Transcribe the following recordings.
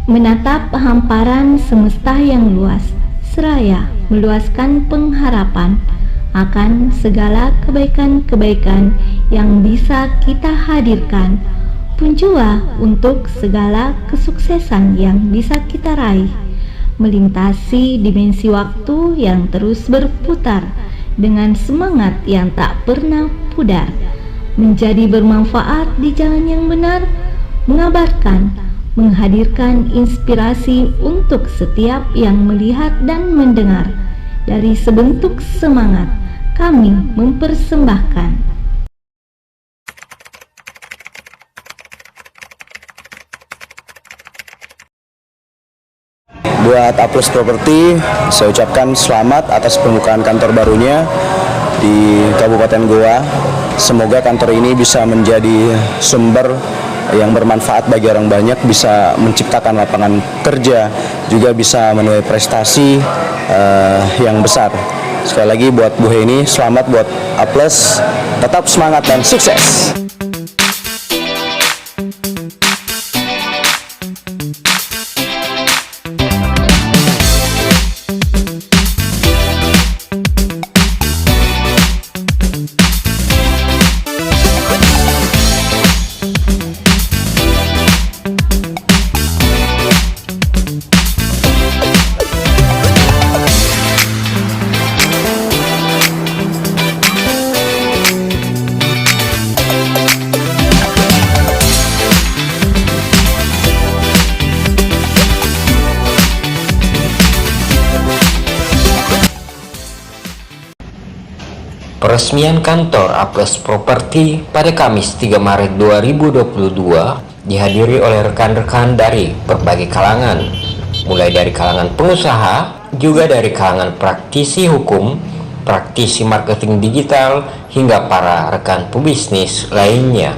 menatap hamparan semesta yang luas, seraya meluaskan pengharapan akan segala kebaikan-kebaikan yang bisa kita hadirkan, pun juga untuk segala kesuksesan yang bisa kita raih, melintasi dimensi waktu yang terus berputar dengan semangat yang tak pernah pudar, menjadi bermanfaat di jalan yang benar, mengabarkan, menghadirkan inspirasi untuk setiap yang melihat dan mendengar. Dari sebentuk semangat, kami mempersembahkan buat A+ Property. Saya ucapkan selamat atas pembukaan kantor barunya di Kabupaten Goa. Semoga kantor ini bisa menjadi sumber yang bermanfaat bagi orang banyak, bisa menciptakan lapangan kerja, juga bisa menuai prestasi yang besar. Sekali lagi buat Bu Heni, selamat buat A+, tetap semangat dan sukses. Peresmian kantor A+ Property pada Kamis 3 Maret 2022 dihadiri oleh rekan-rekan dari berbagai kalangan, mulai dari kalangan pengusaha, juga dari kalangan praktisi hukum, praktisi marketing digital, hingga para rekan pebisnis lainnya.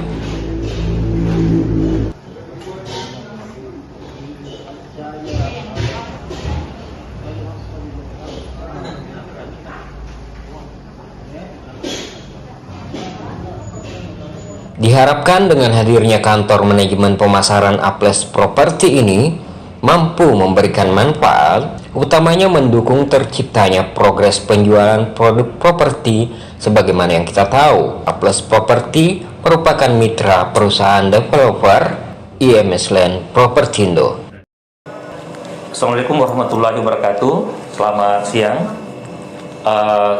Diharapkan dengan hadirnya kantor manajemen pemasaran A+ Property ini mampu memberikan manfaat, utamanya mendukung terciptanya progres penjualan produk properti. Sebagaimana yang kita tahu, A+ Property merupakan mitra perusahaan developer IMS Land Propertindo. Assalamualaikum warahmatullahi wabarakatuh. Selamat siang.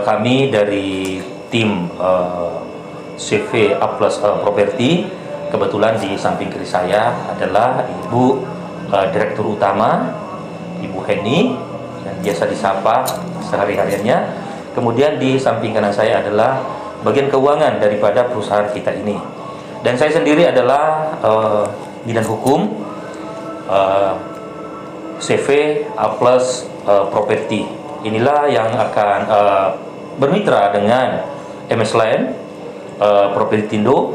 Kami dari tim CV A+ Property, kebetulan di samping kiri saya adalah Ibu Direktur Utama, Ibu Heni, yang biasa disapa sehari-hariannya. Kemudian di samping kanan saya adalah bagian keuangan daripada perusahaan kita ini. Dan saya sendiri adalah bidang hukum CV A+ Property. Inilah yang akan bermitra dengan MS Land Propertindo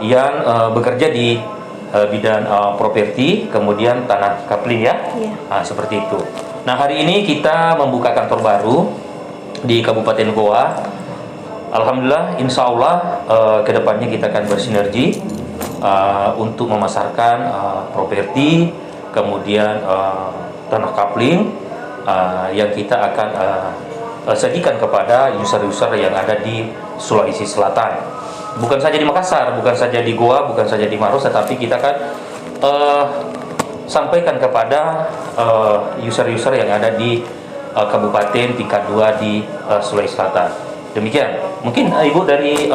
yang bekerja di bidang properti, kemudian tanah kapling ya. Seperti itu. Nah, hari ini kita membuka kantor baru di Kabupaten Goa. Alhamdulillah, insya Allah kedepannya kita akan bersinergi untuk memasarkan properti, kemudian tanah kapling yang kita akan sajikan kepada user-user yang ada di Sulawesi Selatan. Bukan saja di Makassar, bukan saja di Goa, bukan saja di Maros, tetapi kita akan sampaikan kepada user-user yang ada di kabupaten tingkat 2 di Sulawesi Selatan. Demikian. Mungkin Ibu dari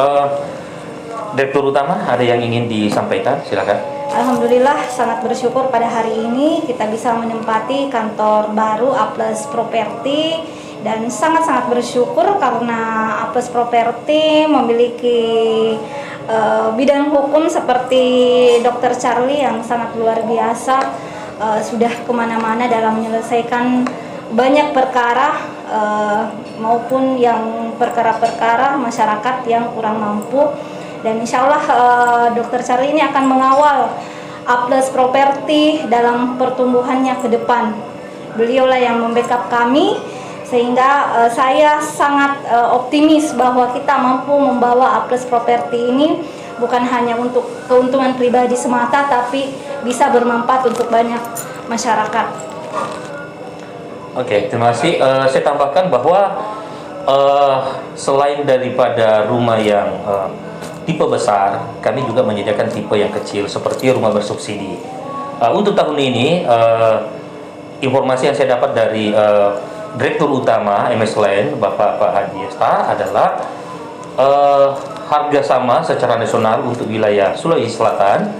Direktur Utama ada yang ingin disampaikan, silakan. Alhamdulillah, sangat bersyukur pada hari ini kita bisa menempati kantor baru A+ Property, dan sangat-sangat bersyukur karena A+ Property memiliki bidang hukum seperti Dr. Charlie yang sangat luar biasa, sudah kemana-mana dalam menyelesaikan banyak perkara maupun yang perkara-perkara masyarakat yang kurang mampu. Dan insya Allah Dr. Charlie ini akan mengawal A+ Property dalam pertumbuhannya ke depan. Beliaulah yang membackup kami, sehingga saya sangat optimis bahwa kita mampu membawa A+ Property ini bukan hanya untuk keuntungan pribadi semata, tapi bisa bermanfaat untuk banyak masyarakat. Oke, terima kasih. Saya tambahkan bahwa selain daripada rumah yang tipe besar, kami juga menyediakan tipe yang kecil seperti rumah bersubsidi. Untuk tahun ini, informasi yang saya dapat dari Direktur Utama MS Land, Bapak Hadi Esta, adalah harga sama secara nasional untuk wilayah Sulawesi Selatan.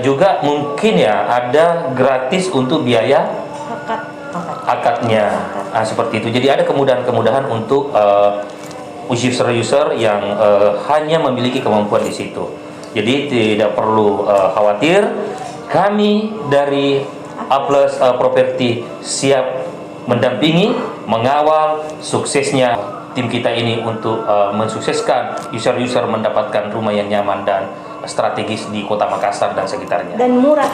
Juga mungkin ya ada gratis untuk biaya akadnya, seperti itu. Jadi ada kemudahan-kemudahan untuk user yang hanya memiliki kemampuan di situ. Jadi tidak perlu khawatir. Kami dari A+ Property siap mendampingi, mengawal suksesnya tim kita ini untuk mensukseskan user mendapatkan rumah yang nyaman dan strategis di Kota Makassar dan sekitarnya. Dan murah.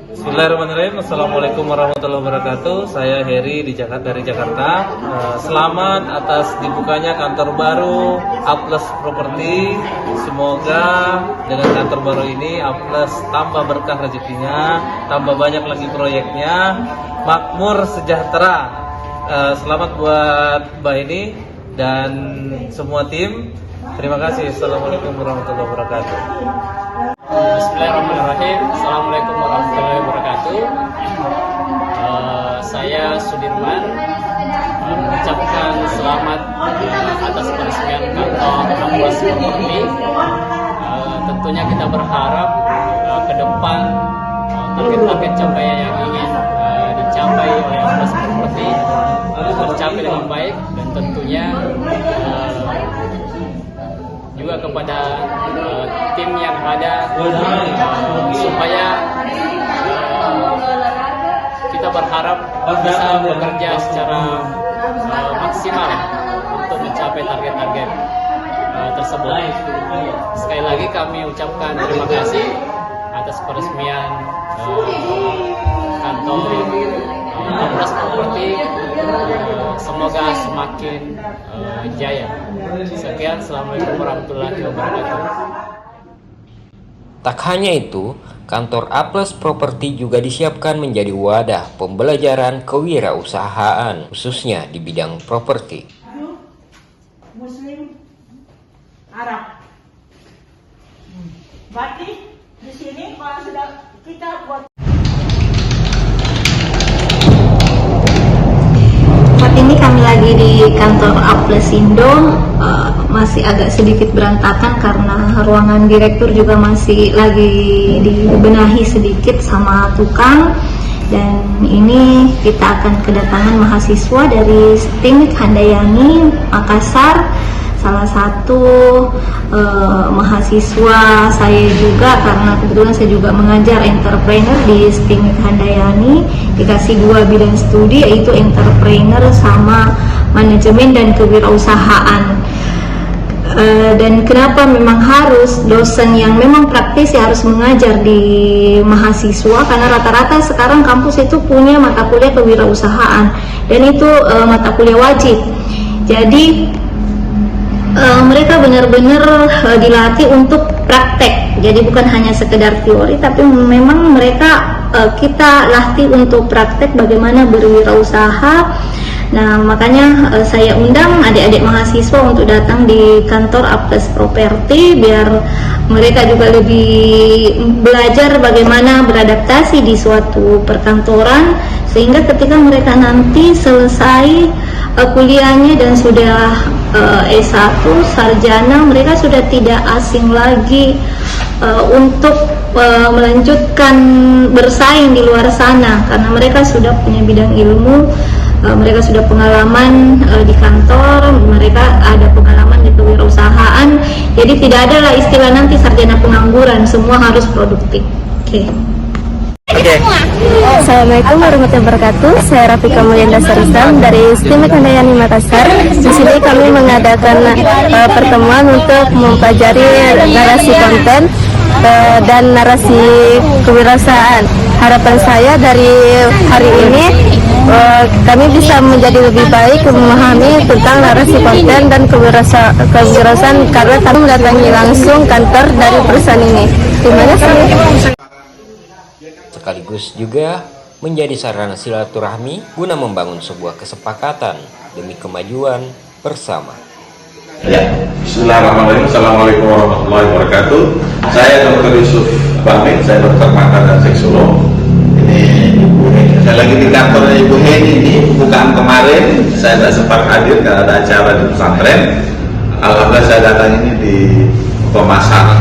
Bismillahirrahmanirrahim. Assalamualaikum warahmatullahi wabarakatuh. Saya Heri dari Jakarta. Selamat atas dibukanya kantor baru A+ Property. Semoga dengan kantor baru ini A+ tambah berkah rezekinya, tambah banyak lagi proyeknya, makmur sejahtera. Selamat buat Mbak ini dan semua tim. Terima kasih. Assalamualaikum warahmatullahi wabarakatuh. Bismillahirrahmanirrahim. Assalamualaikum warahmatullahi wabarakatuh. Saya Sudirman mengucapkan selamat atas peresmian kantor A+ Property. Tentunya kita berharap ke depan target-target capaian yang ingin dicapai oleh A+ Property tercapai dengan baik, dan tentunya juga kepada tim yang ada supaya kita berharap bisa bekerja secara maksimal untuk mencapai target-target tersebut. Sekali lagi kami ucapkan terima kasih atas peresmian kantor A+ Property. Semoga semakin jaya. Sekian, assalamualaikum warahmatullahi wabarakatuh. Tak hanya itu, kantor A+ Property juga disiapkan menjadi wadah pembelajaran kewirausahaan, khususnya di bidang properti. Muslim Arab. Berarti di sini kalau sudah kita buat. Saat ini kami lagi di kantor A+ Indo, masih agak sedikit berantakan karena ruangan direktur juga masih lagi dibenahi sedikit sama tukang. Dan ini kita akan kedatangan mahasiswa dari STIMIK Handayani Makassar. Salah satu mahasiswa saya juga, karena kebetulan saya juga mengajar entrepreneur di STIMIK Handayani, dikasih 2 bidang studi, yaitu entrepreneur sama manajemen dan kewirausahaan. Dan kenapa memang harus dosen yang memang praktis ya harus mengajar di mahasiswa, karena rata-rata sekarang kampus itu punya mata kuliah kewirausahaan dan itu mata kuliah wajib. Jadi mereka benar-benar dilatih untuk praktek, jadi bukan hanya sekedar teori, tapi memang mereka kita latih untuk praktek bagaimana berwirausaha. Nah, makanya saya undang adik-adik mahasiswa untuk datang di kantor A+ Property biar mereka juga lebih belajar bagaimana beradaptasi di suatu perkantoran, sehingga ketika mereka nanti selesai kuliahnya dan sudah S1 sarjana, mereka sudah tidak asing lagi untuk melanjutkan bersaing di luar sana, karena mereka sudah punya bidang ilmu, mereka sudah pengalaman di kantor, mereka ada pengalaman di kewirausahaan. Jadi tidak ada lah istilah nanti sarjana pengangguran, semua harus produktif. Oke. Assalamualaikum warahmatullahi wabarakatuh. Saya Rafika Mulyanda Sarisam dari STIMIK Handayani Makassar. Di sini kami mengadakan pertemuan untuk mempelajari narasi konten dan narasi kewirausahaan. Harapan saya dari hari ini kami bisa menjadi lebih baik memahami tentang narasi konten dan kewirausahaan karena kami mendatangi langsung kantor dari perusahaan ini. Terima kasih. Sekaligus juga menjadi sarana silaturahmi guna membangun sebuah kesepakatan demi kemajuan bersama. Ya, bismillahirrahmanirrahim. Assalamualaikum warahmatullahi wabarakatuh. Saya Dr. Yusuf Baming, saya dokter mata dan seksolog. Ini Ibu Heni. Saya lagi di kantornya Ibu Heni ini, bukan kemarin. Saya tidak sempat hadir karena ada acara di pesantren. Alhamdulillah saya datang ini di pemasaran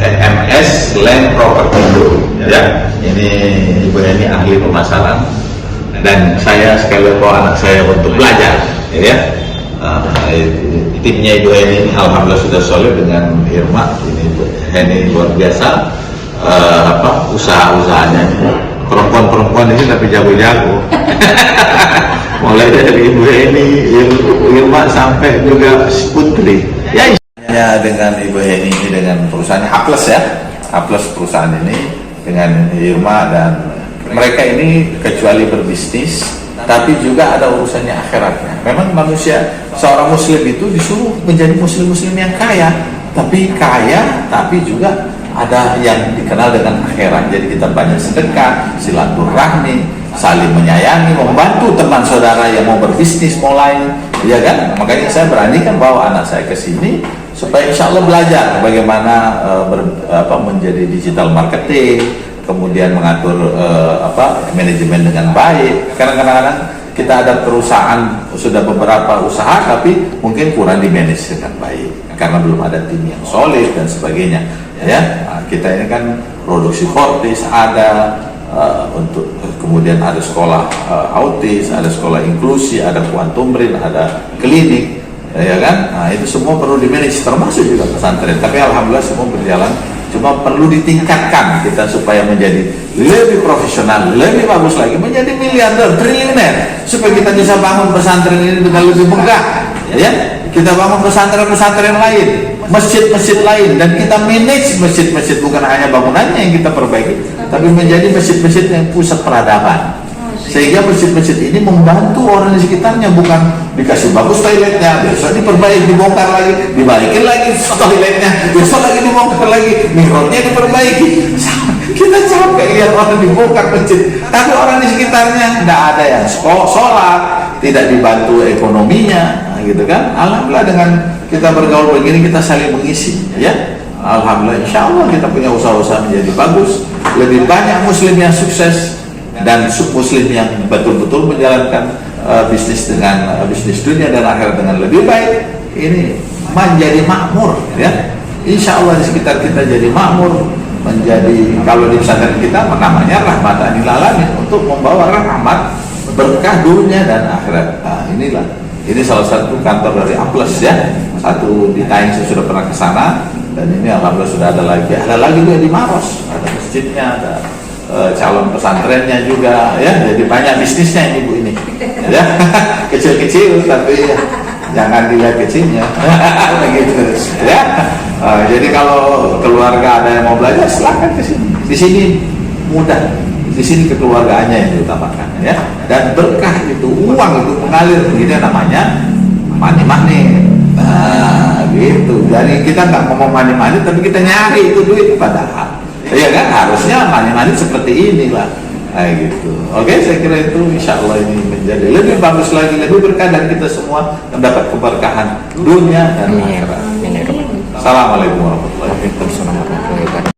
MS Land Property Indo. Ya, ini Ibu Heni ahli pemasaran dan saya sekali bawa anak saya untuk belajar. Ya. Timnya Ibu Heni ini alhamdulillah sudah solid dengan Irma. Ini Ibu Heni luar biasa usaha-usahanya. Perempuan-perempuan ini tapi jago-jago. Mulai dari Ibu Heni, Irma sampai juga Putri. Ya dengan Ibu Heni ini dengan perusahaan A+ ya, A+ perusahaan ini dengan Irma dan mereka ini kecuali berbisnis tapi juga ada urusannya akhiratnya. Memang manusia, seorang muslim itu disuruh menjadi muslim-muslim yang kaya, tapi juga ada yang dikenal dengan akhirat. Jadi kita banyak sedekah, silaturahmi, saling menyayangi, membantu teman saudara yang mau berbisnis mulai, ya kan? Makanya saya beranikan bawa anak saya ke sini supaya insya Allah belajar bagaimana menjadi digital marketing, kemudian mengatur manajemen dengan baik. Karena kadang-kadang kita ada perusahaan sudah beberapa usaha tapi mungkin kurang di manage dengan baik karena belum ada tim yang solid dan sebagainya. Ya, nah, kita ini kan produksi Fortis ada untuk kemudian ada sekolah autis, ada sekolah inklusi, ada quantum brain, ada klinik, ya kan? Nah itu semua perlu di manage termasuk juga pesantren. Tapi alhamdulillah semua berjalan. Cuma perlu ditingkatkan kita supaya menjadi lebih profesional, lebih bagus lagi, menjadi miliarder, triliuner, supaya kita bisa bangun pesantren ini dengan lebih megah, ya. Kita bangun pesantren-pesantren lain, masjid-masjid lain, dan kita manage masjid-masjid, bukan hanya bangunannya yang kita perbaiki, tapi menjadi masjid-masjid yang pusat peradaban. Sehingga masjid-masjid ini membantu orang di sekitarnya, bukan dikasih bagus toiletnya, besok diperbaiki, dibongkar lagi, dibalikin lagi toiletnya, besok lagi dibongkar lagi, mihrabnya diperbaiki. Kita capek lihat orang dibongkar masjid, tapi orang di sekitarnya tidak ada yang sholat, tidak dibantu ekonominya, gitu kan? Alhamdulillah dengan kita bergaul begini kita saling mengisi, ya. Alhamdulillah, insya Allah kita punya usaha-usaha menjadi bagus, lebih banyak muslim yang sukses dan muslim yang betul-betul menjalankan bisnis dengan bisnis dunia dan akhirat dengan lebih baik. Ini menjadi makmur, ya. Insya Allah di sekitar kita jadi makmur, menjadi, kalau di pesantren kita namanya rahmatan lil alamin, untuk membawa rahmat berkah dunia dan akhirat. Nah, ini salah satu kantor dari A+ ya. Satu di Taing saya sudah pernah ke sana, dan ini alhamdulillah sudah ada lagi juga di Maros, ada masjidnya, ada calon pesantrennya juga, ya. Jadi banyak bisnisnya ibu ini, ya. Kecil-kecil tapi jangan dilihat kecilnya, begitu, ya. Jadi kalau keluarga ada yang mau belajar, silakan ke sini. Di sini mudah, di sini kekeluargaannya yang diutamakan, ya. Dan berkah itu, uang itu mengalir, ini namanya money. Nah, gitu. Jadi kita nggak ngomong money, tapi kita nyari itu duit padahal. Ya kan, harusnya money seperti inilah, gitu. Oke, saya kira itu insya Allah ini menjadi lebih bagus lagi, lebih berkah, dan kita semua mendapat keberkahan dunia dan akhirat. Assalamualaikum warahmatullahi wabarakatuh.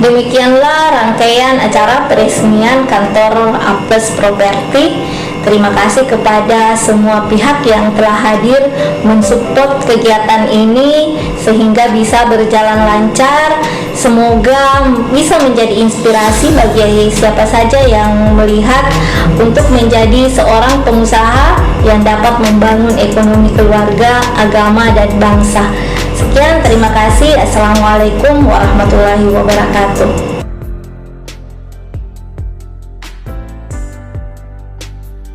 Demikianlah rangkaian acara peresmian kantor A+ Property. Terima kasih kepada semua pihak yang telah hadir mensupport kegiatan ini sehingga bisa berjalan lancar. Semoga bisa menjadi inspirasi bagi siapa saja yang melihat untuk menjadi seorang pengusaha yang dapat membangun ekonomi keluarga, agama, dan bangsa. Sekian, terima kasih. Assalamualaikum warahmatullahi wabarakatuh.